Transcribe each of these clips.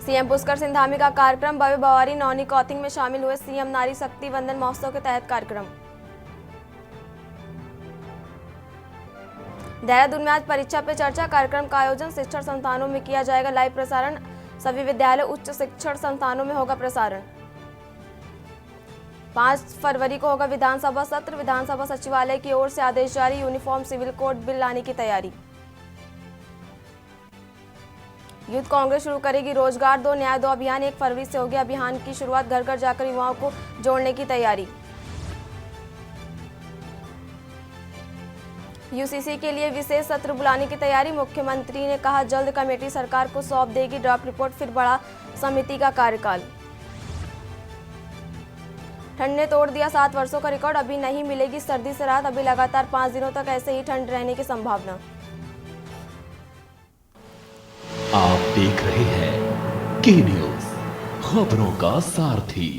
CM Pushkar Singh Dhami का कार्यक्रम भव्य बवारी नौनी कौथिंग में शामिल हुए सीएम नारी शक्ति वंदन महोत्सव के तहत कार्यक्रम। देहरादून में आज परीक्षा पे चर्चा कार्यक्रम का आयोजन। शिक्षण संस्थानों में किया जाएगा लाइव प्रसारण। सभी विद्यालय उच्च शिक्षण संस्थानों में होगा प्रसारण। 5 फरवरी को होगा विधानसभा सत्र। विधानसभा सचिवालय की ओर से आदेश जारी। यूनिफॉर्म सिविल कोड बिल लाने की तैयारी। यूथ कांग्रेस शुरू करेगी रोजगार दो न्याय दो अभियान। 1 फरवरी से होगी अभियान की शुरुआत। घर घर जाकर युवाओं को जोड़ने की तैयारी। यूसीसी के लिए विशेष सत्र बुलाने की तैयारी। मुख्यमंत्री ने कहा जल्द कमेटी सरकार को सौंप देगी ड्राफ्ट रिपोर्ट, फिर बढ़ा समिति का कार्यकाल। ठंड ने तोड़ दिया 7 वर्षों का रिकॉर्ड। अभी नहीं मिलेगी सर्दी से राहत। अभी लगातार 5 दिनों तक ऐसे ही ठंड रहने की संभावना। आप देख रहे हैं के न्यूज, खबरों का सारथी।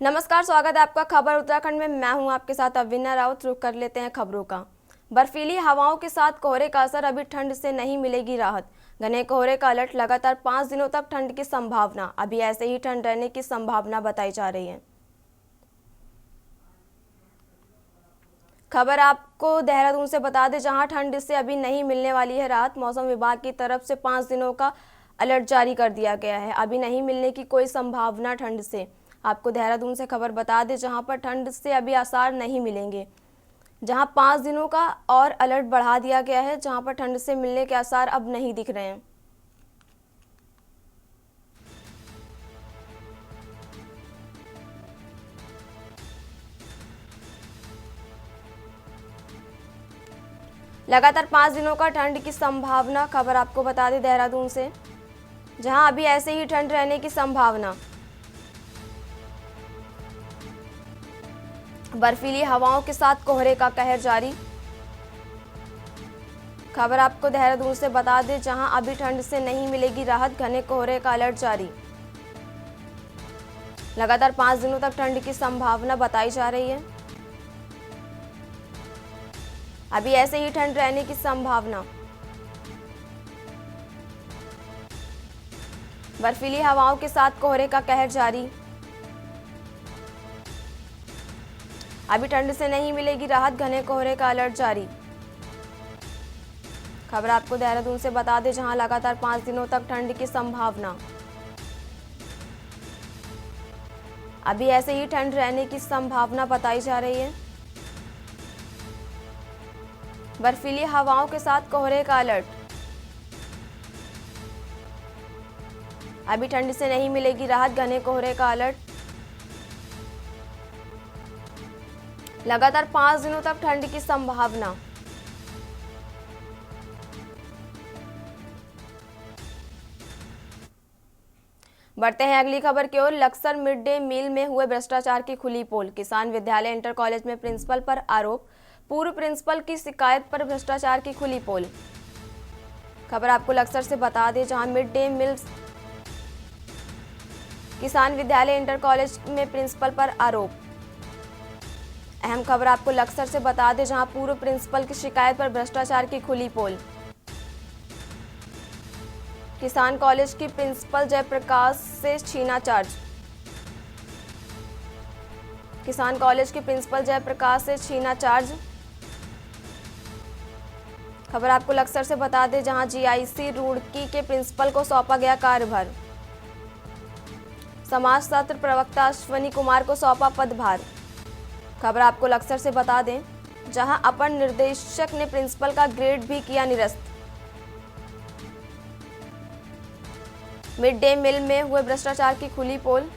नमस्कार, स्वागत है आपका खबर उत्तराखंड में। मैं हूं आपके साथ अविना राउत। रुक कर लेते हैं खबरों का। बर्फीली हवाओं के साथ कोहरे का असर। अभी ठंड से नहीं मिलेगी राहत। घने कोहरे का अलर्ट। लगातार 5 दिनों तक ठंड की संभावना। अभी ऐसे ही ठंड रहने की संभावना बताई जा रही है। खबर आपको देहरादून से बता दें, जहां ठंड से अभी नहीं मिलने वाली है राहत। मौसम विभाग की तरफ से 5 दिनों का अलर्ट जारी कर दिया गया है। अभी नहीं मिलने की कोई संभावना ठंड से। आपको देहरादून से खबर बता दें, जहां पर ठंड से अभी आसार नहीं मिलेंगे। जहां 5 दिनों का और अलर्ट बढ़ा दिया गया है, जहां पर ठंड से मिलने के आसार अब नहीं दिख रहे हैं। लगातार 5 दिनों का ठंड की संभावना। खबर आपको बता दें देहरादून से, जहां अभी ऐसे ही ठंड रहने की संभावना। बर्फीली हवाओं के साथ कोहरे का कहर जारी। खबर आपको देहरादून से बता दें, जहां अभी ठंड से नहीं मिलेगी राहत। घने कोहरे का अलर्ट जारी। लगातार 5 दिनों तक ठंड की संभावना बताई जा रही है। अभी ऐसे ही ठंड रहने की संभावना। बर्फीली हवाओं के साथ कोहरे का कहर जारी। अभी ठंड से नहीं मिलेगी राहत। घने कोहरे का अलर्ट जारी। खबर आपको देहरादून से बता दें, जहां लगातार 5 दिनों तक ठंड की संभावना। अभी ऐसे ही ठंड रहने की संभावना बताई जा रही है। बर्फीली हवाओं के साथ कोहरे का अलर्ट। अभी ठंड से नहीं मिलेगी राहत। घने कोहरे का अलर्ट। लगातार 5 दिनों तक ठंड की संभावना। बढ़ते हैं अगली खबर की ओर। लक्सर मिड डे मील में हुए भ्रष्टाचार की खुली पोल। किसान विद्यालय इंटर कॉलेज में प्रिंसिपल पर आरोप। पूर्व प्रिंसिपल की शिकायत पर भ्रष्टाचार की खुली पोल। खबर आपको लक्सर से बता दें, जहां मिड डे मील किसान विद्यालय इंटर कॉलेज में प्रिंसिपल पर आरोप। अहम खबर आपको लक्सर से बता दें, जहां पूर्व प्रिंसिपल की शिकायत पर भ्रष्टाचार की खुली पोल। किसान कॉलेज की प्रिंसिपल जयप्रकाश से छीना चार्ज। किसान कॉलेज की प्रिंसिपल जयप्रकाश से छीना चार्ज। खबर आपको लक्सर से बता दें, जहां जीआईसी रुड़की के प्रिंसिपल को सौंपा गया कार्यभार। समाज शास्त्र प्रवक्ता अश्वनी कुमार को सौंपा पदभार। खबर आपको लक्सर से बता दें, जहां अपर निर्देशक ने प्रिंसिपल का ग्रेड भी किया निरस्त। मिड डे मील में हुए भ्रष्टाचार की खुली पोल।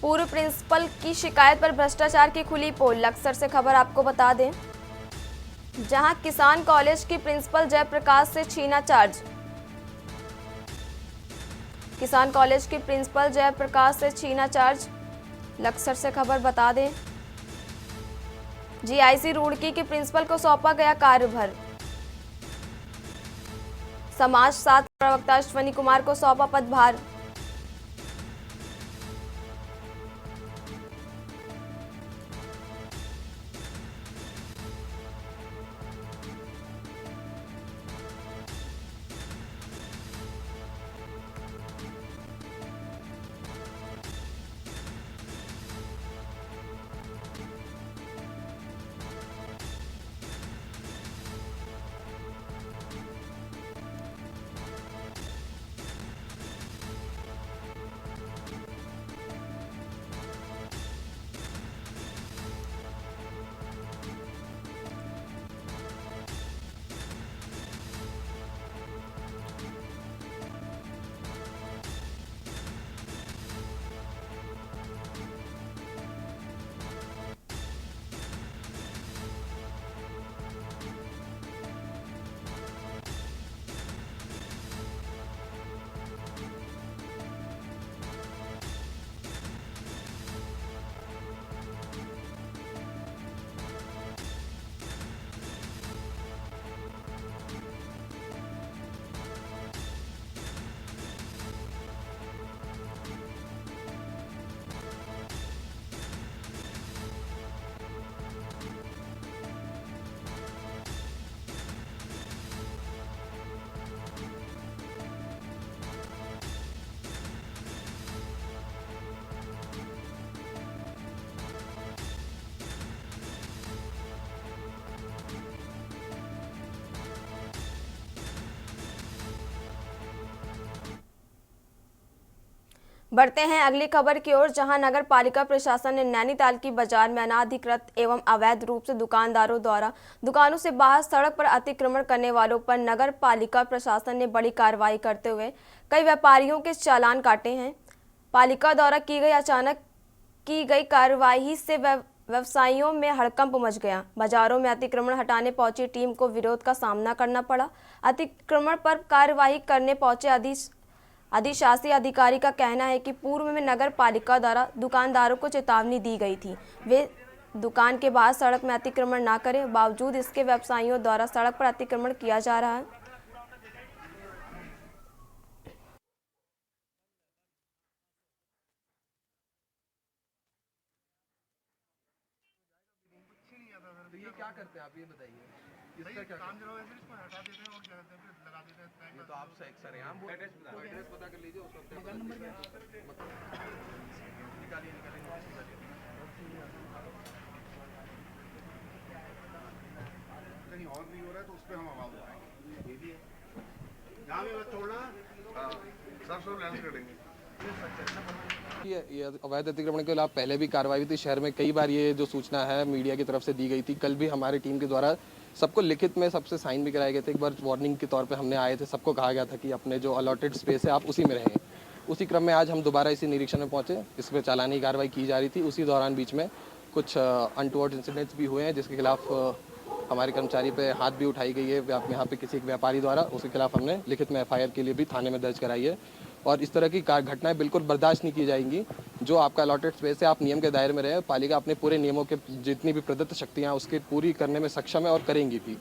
पूर्व प्रिंसिपल की शिकायत पर भ्रष्टाचार की खुली पोल। लक्सर से खबर आपको बता दें, जहां किसान कॉलेज की प्रिंसिपल जयप्रकाश से छीना चार्ज। किसान कॉलेज की प्रिंसिपल जयप्रकाश से छीना चार्ज। लक्सर से खबर बता दें, जीआईसी रुड़की के प्रिंसिपल को सौंपा गया कार्यभार। समाज शास्त्र प्रवक्ता अश्वनी कुमार को सौंपा पदभार। बढ़ते हैं अगली खबर की ओर, जहां नगर पालिका प्रशासन ने नैनीताल की बाजार में अनाधिकृत एवं अवैध रूप से दुकानदारों द्वारा दुकानों से बाहर सड़क पर अतिक्रमण करने वालों पर नगर पालिका प्रशासन ने बड़ी कार्रवाई करते हुए कई व्यापारियों के चालान काटे हैं। पालिका द्वारा अचानक की गई कार्रवाई से व्यवसायियों में हड़कंप मच गया। बाजारों में अतिक्रमण हटाने पहुंची टीम को विरोध का सामना करना पड़ा। अतिक्रमण पर कार्रवाई करने पहुंचे अधिशासी अधिकारी का कहना है कि पूर्व में नगर पालिका द्वारा दुकानदारों को चेतावनी दी गई थी, वे दुकान के बाहर सड़क में अतिक्रमण न करें, बावजूद इसके व्यवसायियों द्वारा सड़क पर अतिक्रमण किया जा रहा है। तो ये क्या करते हैं आप, ये बताइए इसका क्या काम जरूर है, फिर इसको हटा देते हैं और क्या करते हैं, फिर लगा देते हैं। ये तो आप सर यहाँ एड्रेस पता कर लीजिए, उसका निकालिए कहीं और भी हो रहा है तो उस पर हम आवाज उठाएंगे। ये भी है यहाँ भी मत छोड़ना, सब लैंड करेंगे। ये अवैध अतिक्रमण के खिलाफ पहले भी कार्रवाई थी शहर में, कई बार ये जो सूचना है मीडिया की तरफ से दी गई थी। कल भी हमारी टीम के द्वारा सबको लिखित में सबसे साइन भी कराए गए थे। एक बार वार्निंग के तौर पे हमने आए थे, सबको कहा गया था कि अपने जो अलॉटेड स्पेस है आप उसी में रहें। उसी क्रम में आज हम दोबारा इसी निरीक्षण में पहुंचे, इस पर चालानी कार्रवाई की जा रही थी। उसी दौरान बीच में कुछ अनटुवर्ड इंसिडेंट्स भी हुए हैं, जिसके खिलाफ हमारे कर्मचारी पे हाथ भी उठाई गई है यहाँ पे किसी एक व्यापारी द्वारा। उसके खिलाफ हमने लिखित में FIR के लिए भी थाने में दर्ज कराई है और इस तरह की घटनाएं बिल्कुल बर्दाश्त नहीं की जाएंगी। जो आपका अलॉटेड स्पेस है आप नियम के दायरे में रहे। पालिका अपने पूरे नियमों के जितनी भी प्रदत्त शक्तियां उसकी पूरी करने में सक्षम है और करेंगी भी।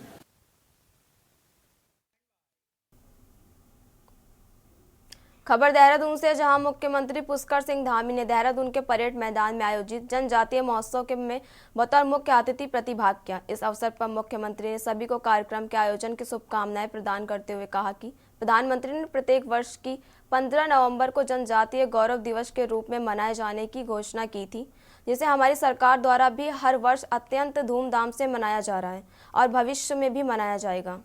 खबर देहरादून से, जहां मुख्यमंत्री पुष्कर सिंह धामी ने देहरादून के परेड मैदान में आयोजित जनजातीय महोत्सव में बतौर मुख्य अतिथि प्रतिभाग किया। इस अवसर पर मुख्यमंत्री ने सभी को कार्यक्रम के आयोजन की शुभकामनाएं प्रदान करते हुए कहा कि प्रधानमंत्री ने प्रत्येक वर्ष की 15 नवंबर को जनजातीय गौरव दिवस के रूप में मनाए जाने की घोषणा की थी, जिसे हमारी सरकार द्वारा भी हर वर्ष अत्यंत धूमधाम से मनाया जा रहा है और भविष्य में भी मनाया जाएगा।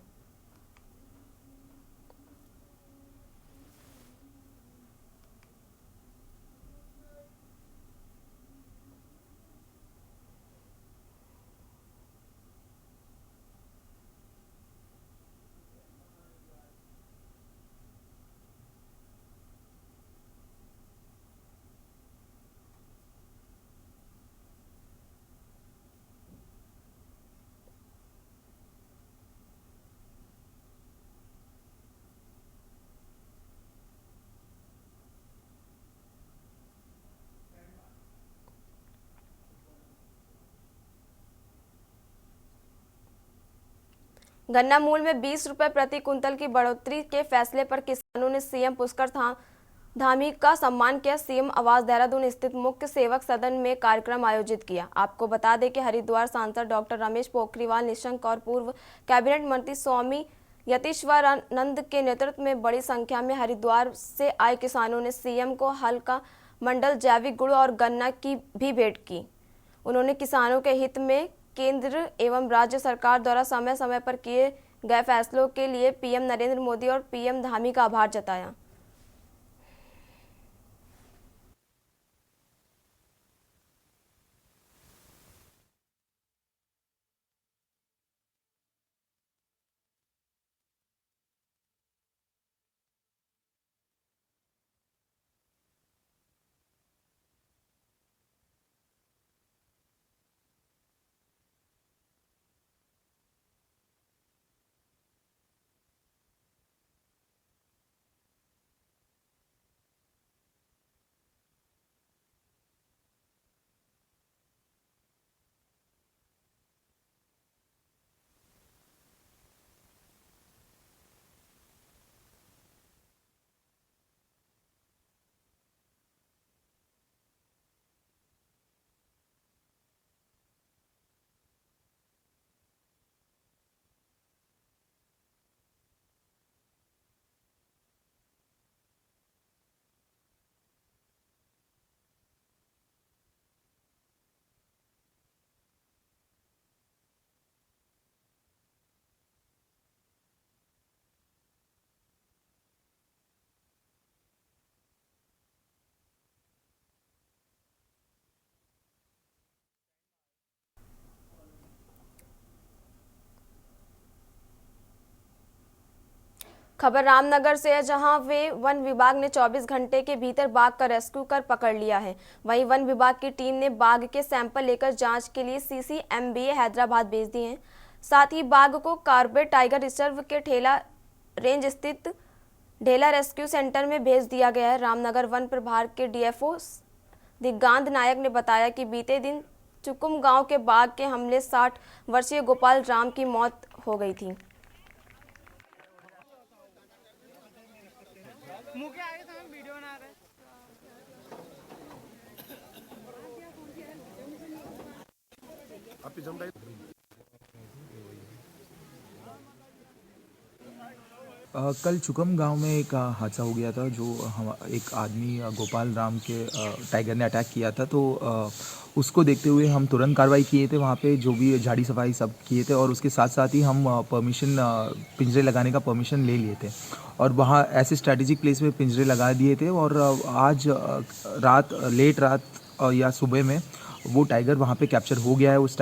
गन्ना मूल्य में 20 रुपए प्रति कुंतल की बढ़ोतरी के फैसले पर किसानों ने सीएम पुष्कर धामी का सम्मान किया। सीएम आवास देहरादून स्थित मुख्य सेवक सदन में कार्यक्रम आयोजित किया। आपको बता दें कि हरिद्वार सांसद डॉक्टर रमेश पोखरियाल निशंक और पूर्व कैबिनेट मंत्री स्वामी यतीश्वरानंद के नेतृत्व में बड़ी संख्या में हरिद्वार से आए किसानों ने सीएम को हल्का मंडल जैविक गुड़ और गन्ना की भी भेंट की। उन्होंने किसानों के हित में केंद्र एवं राज्य सरकार द्वारा समय समय पर किए गए फैसलों के लिए पीएम नरेंद्र मोदी और पीएम धामी का आभार जताया। खबर रामनगर से है, जहां वन विभाग ने 24 घंटे के भीतर बाघ का रेस्क्यू कर पकड़ लिया है। वहीं वन विभाग की टीम ने बाघ के सैंपल लेकर जांच के लिए CCMBA हैदराबाद भेज दिए हैं। साथ ही बाघ को कॉर्बेट टाइगर रिजर्व के ठेला रेंज स्थित ढेला रेस्क्यू सेंटर में भेज दिया गया है। रामनगर वन प्रभाग के DFO दिगांत नायक ने बताया कि बीते दिन चुकुम गांव के बाघ के हमले 60 वर्षीय गोपाल राम की मौत हो गई थी। मुझे आगे तो हम वीडियो बना रहे हैं। कल चुकम गांव में एक हादसा हो गया था, जो एक आदमी गोपाल राम के टाइगर ने अटैक किया था। तो उसको देखते हुए हम तुरंत कार्रवाई किए थे, वहाँ पे जो भी झाड़ी सफाई सब किए थे, और उसके साथ साथ ही हम परमिशन पिंजरे लगाने का परमिशन ले लिए थे, और वहाँ ऐसे स्ट्रैटेजिक प्लेस में पिंजरे लगा दिए थे। और आज लेट रात या सुबह में वो टाइगर वहाँ पे कैप्चर हो गया है, उस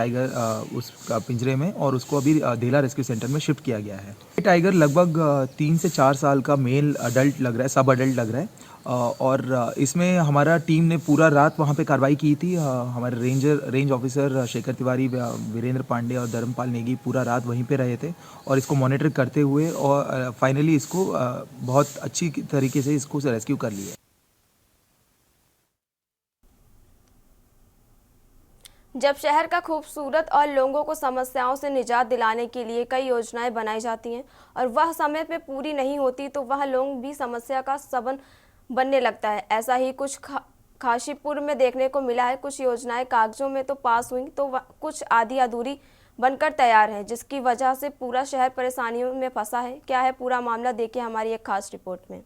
पिंजरे में, और उसको अभी ढेला रेस्क्यू सेंटर में शिफ्ट किया गया है। ये टाइगर लगभग 3 से 4 साल का मेल अडल्ट लग रहा है, सब अडल्ट लग रहा है। और इसमें हमारा टीम ने पूरा रात वहाँ पे कार्रवाई की थी। हमारे रेंज ऑफिसर शेखर तिवारी, वीरेंद्र पांडे और धर्मपाल नेगी पूरा रात वहीं पे रहे थे, और इसको मॉनिटर करते हुए और फाइनली इसको बहुत अच्छी तरीके से इसको रेस्क्यू कर लिया। जब शहर का खूबसूरत और लोगों को समस्याओं से निजात दिलाने के लिए कई योजनाएं बनाई जाती हैं और वह समय पे पूरी नहीं होती, तो वह लोग भी समस्या का सबन बनने लगता है। ऐसा ही कुछ काशीपुर में देखने को मिला है। कुछ योजनाएं कागजों में तो पास हुई, तो कुछ आधी अधूरी बनकर तैयार है, जिसकी वजह से पूरा शहर परेशानियों में फंसा है। क्या है पूरा मामला, देखिए हमारी एक खास रिपोर्ट में।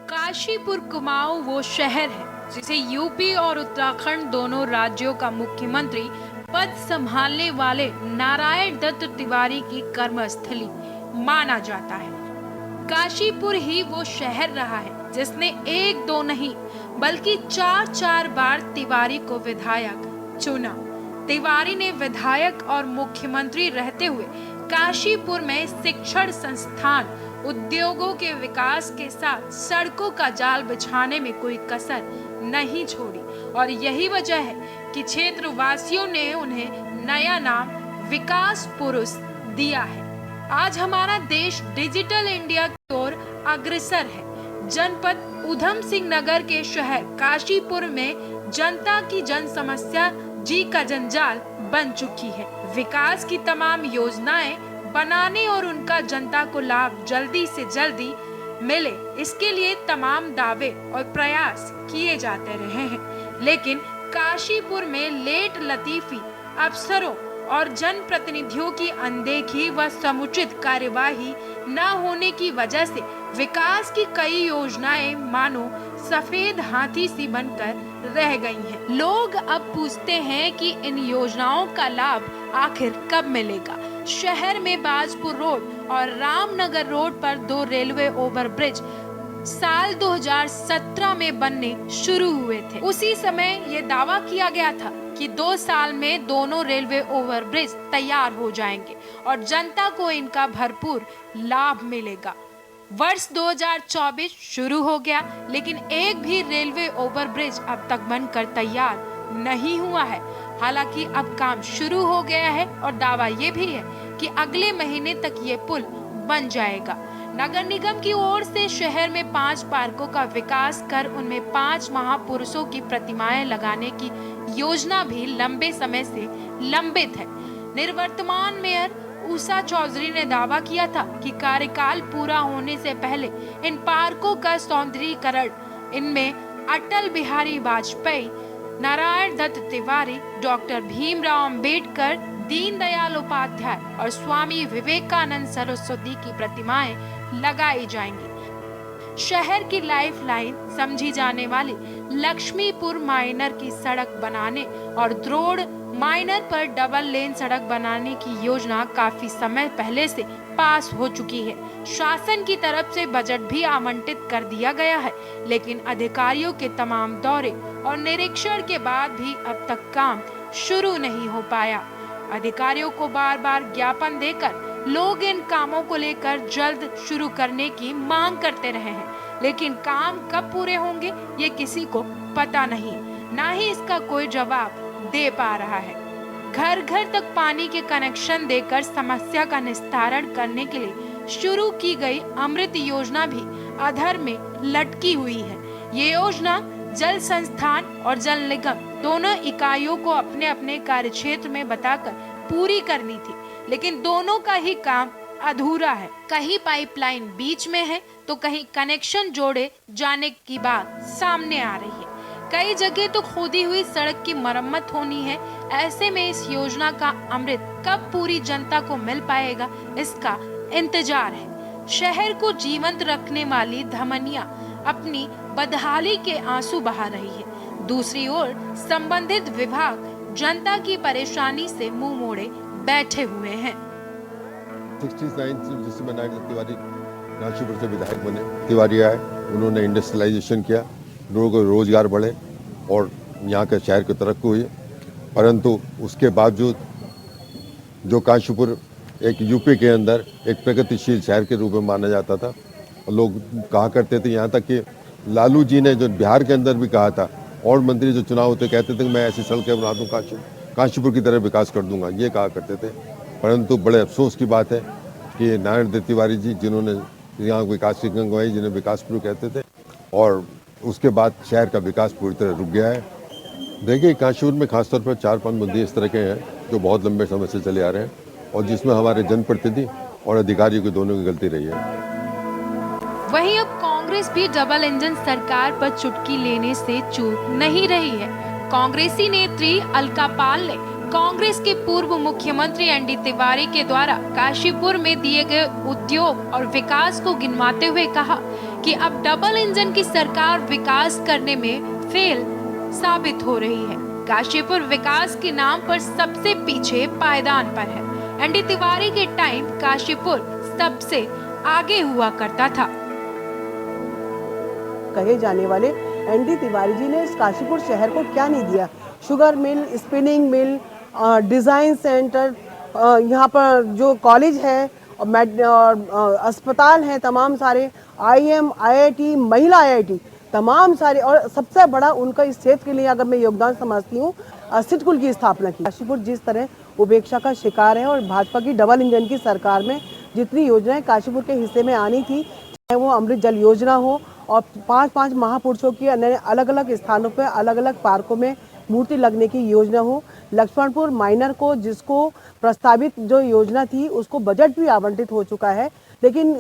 काशीपुर कुमाऊं वो शहर है जिसे यूपी और उत्तराखंड दोनों राज्यों का मुख्यमंत्री पद संभालने वाले नारायण दत्त तिवारी की कर्मस्थली माना जाता है। काशीपुर ही वो शहर रहा है जिसने 1-2 नहीं बल्कि 4-4 बार तिवारी को विधायक चुना। तिवारी ने विधायक और मुख्यमंत्री रहते हुए काशीपुर में शिक्षण संस्थान, उद्योगों के विकास के साथ सड़कों का जाल बिछाने में कोई कसर नहीं छोड़ी, और यही वजह है कि क्षेत्र वासियों ने उन्हें नया नाम विकास पुरुष दिया है। आज हमारा देश डिजिटल इंडिया की ओर अग्रसर है। जनपद उधम सिंह नगर के शहर काशीपुर में जनता की जन समस्या जी का जंजाल बन चुकी है। विकास की तमाम योजनाएं बनाने और उनका जनता को लाभ जल्दी से जल्दी मिले, इसके लिए तमाम दावे और प्रयास किए जाते रहे हैं, लेकिन काशीपुर में लेट लतीफी, अफसरों और जनप्रतिनिधियों की अनदेखी व समुचित कार्यवाही न होने की वजह से विकास की कई योजनाएं मानो सफेद हाथी सी बनकर रह गई हैं। लोग अब पूछते हैं कि इन योजनाओं का लाभ आखिर कब मिलेगा। शहर में बाजपुर रोड और रामनगर रोड पर 2 रेलवे ओवरब्रिज साल 2017 में बनने शुरू हुए थे। उसी समय ये दावा किया गया था कि 2 साल में दोनों रेलवे ओवरब्रिज तैयार हो जाएंगे और जनता को इनका भरपूर लाभ मिलेगा। वर्ष 2024 शुरू हो गया, लेकिन एक भी रेलवे ओवरब्रिज अब तक बनकर तैयार नहीं हुआ है। हालांकि अब काम शुरू हो गया है और दावा ये भी है कि अगले महीने तक ये पुल बन जाएगा। नगर निगम की ओर से शहर में 5 पार्कों का विकास कर उनमें 5 महापुरुषों की प्रतिमाएं लगाने की योजना भी लंबे समय से लंबित है। निवर्तमान मेयर उषा चौधरी ने दावा किया था कि कार्यकाल पूरा होने से पहले इन पार्कों का सौंदर्यीकरण, इनमें अटल बिहारी वाजपेयी, नारायण दत्त तिवारी, डॉक्टर भीमराव अंबेडकर, दीनदयाल उपाध्याय और स्वामी विवेकानंद सरस्वती की प्रतिमाएं लगाई जाएंगी। शहर की लाइफलाइन समझी जाने वाली लक्ष्मीपुर माइनर की सड़क बनाने और द्रोड़ माइनर पर डबल लेन सड़क बनाने की योजना काफी समय पहले से पास हो चुकी है। शासन की तरफ से बजट भी आवंटित कर दिया गया है, लेकिन अधिकारियों के तमाम दौरे और निरीक्षण के बाद भी अब तक काम शुरू नहीं हो पाया। अधिकारियों को बार बार ज्ञापन देकर लोग इन कामों को लेकर जल्द शुरू करने की मांग करते रहे हैं, लेकिन काम कब पूरे होंगे ये किसी को पता नहीं, ना ही इसका कोई जवाब दे पा रहा है। घर घर तक पानी के कनेक्शन देकर समस्या का निस्तारण करने के लिए शुरू की गई अमृत योजना भी अधर में लटकी हुई है। ये योजना जल संस्थान और जल निगम दोनों इकाइयों को अपने अपने कार्यक्षेत्र में बताकर पूरी करनी थी, लेकिन दोनों का ही काम अधूरा है। कहीं पाइपलाइन बीच में है तो कहीं कनेक्शन जोड़े जाने की बात सामने आ रही है। कई जगह तो खोदी हुई सड़क की मरम्मत होनी है। ऐसे में इस योजना का अमृत कब पूरी जनता को मिल पाएगा, इसका इंतजार है। शहर को जीवंत रखने वाली धमनिया अपनी बदहाली के आंसू बहा रही है। दूसरी ओर संबंधित विभाग जनता की परेशानी से मुंह मोड़े बैठे हुए हैं। 69 जिसमें नारायण तिवारी काशीपुर से विधायक बने, तिवारी आए, उन्होंने इंडस्ट्रियलाइजेशन किया, लोगों को रोजगार बढ़े और यहाँ के शहर की तरक्की हुई। परंतु उसके बावजूद जो काशीपुर एक यूपी के अंदर एक प्रगतिशील शहर के रूप में माना जाता था, लोग कहा करते थे, यहाँ तक कि लालू जी ने जो बिहार के अंदर भी कहा था, और मंत्री जो चुनाव होते कहते थे कि मैं ऐसी सड़कें बना दूँ, काशीपुर की तरह विकास कर दूंगा, ये कहा करते थे। परंतु बड़े अफसोस की बात है कि नारायण दत्त तिवारी जी, जिन्होंने यहाँ विकास की गंगवाई, जिन्हें विकासपुर कहते थे, और उसके बाद शहर का विकास पूरी तरह रुक गया है। देखिए, काशीपुर में खासतौर पर 4-5 मुद्दे इस तरह के हैं जो बहुत लंबे समय से चले आ रहे हैं और जिसमें हमारे जनप्रतिनिधि और अधिकारियों की दोनों की गलती रही है। वहीं अब कांग्रेस भी डबल इंजन सरकार पर चुटकी लेने से चूक नहीं रही है। कांग्रेसी नेत्री अलका पाल ने कांग्रेस के पूर्व मुख्यमंत्री एनडी तिवारी के द्वारा काशीपुर में दिए गए उद्योग और विकास को गिनवाते हुए कहा कि अब डबल इंजन की सरकार विकास करने में फेल साबित हो रही है। काशीपुर विकास के नाम पर सबसे पीछे पायदान पर है। एनडी तिवारी के टाइम काशीपुर सबसे आगे हुआ करता था। कहे जाने वाले एनडी तिवारी जी ने इस काशीपुर शहर को क्या नहीं दिया। Sugar mill, spinning mill, design centre, यहाँ पर जो कॉलेज है और अस्पताल हैं, तमाम सारे IIM, IIT, महिला IIT, तमाम सारे, और सबसे बड़ा उनका इस क्षेत्र के लिए अगर मैं योगदान समझती हूँ, सिडकुल की स्थापना की। काशीपुर जिस तरह उपेक्षा का शिकार है और भाजपा की डबल इंजन की सरकार में जितनी योजनाएं काशीपुर के हिस्से में आनी थी, चाहे वो अमृत जल योजना हो और 5-5 महापुरुषों की अलग अलग स्थानों पर अलग अलग पार्कों में मूर्ति लगने की योजना हो, लक्ष्मणपुर माइनर को जिसको प्रस्तावित जो योजना थी उसको बजट भी आवंटित हो चुका है, लेकिन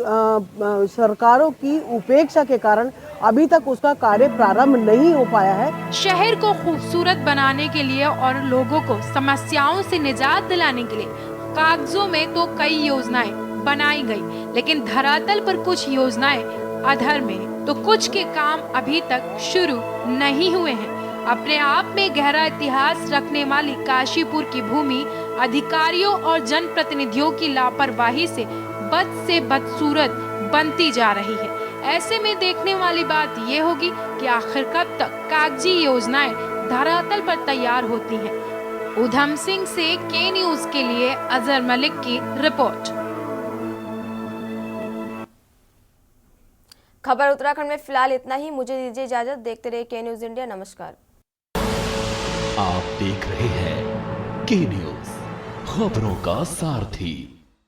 सरकारों की उपेक्षा के कारण अभी तक उसका कार्य प्रारंभ नहीं हो पाया है। शहर को खूबसूरत बनाने के लिए और लोगों को समस्याओं से निजात दिलाने के लिए कागजों में तो कई योजनाएं बनाई गई, लेकिन धरातल पर कुछ योजनाएं अधर में हैं, तो कुछ के काम अभी तक शुरू नहीं हुए हैं। अपने आप में गहरा इतिहास रखने वाली काशीपुर की भूमि अधिकारियों और जनप्रतिनिधियों की लापरवाही से बदसूरत बनती जा रही है। ऐसे में देखने वाली बात ये होगी कि आखिर कब तक कागजी योजनाएं धरातल पर तैयार होती हैं। उधम सिंह से के न्यूज के लिए अजहर मलिक की रिपोर्ट। खबर उत्तराखंड में फिलहाल इतना ही। मुझे दीजिए इजाजत। देखते रहिए के न्यूज इंडिया। नमस्कार। आप देख रहे हैं के न्यूज, खबरों का सारथी।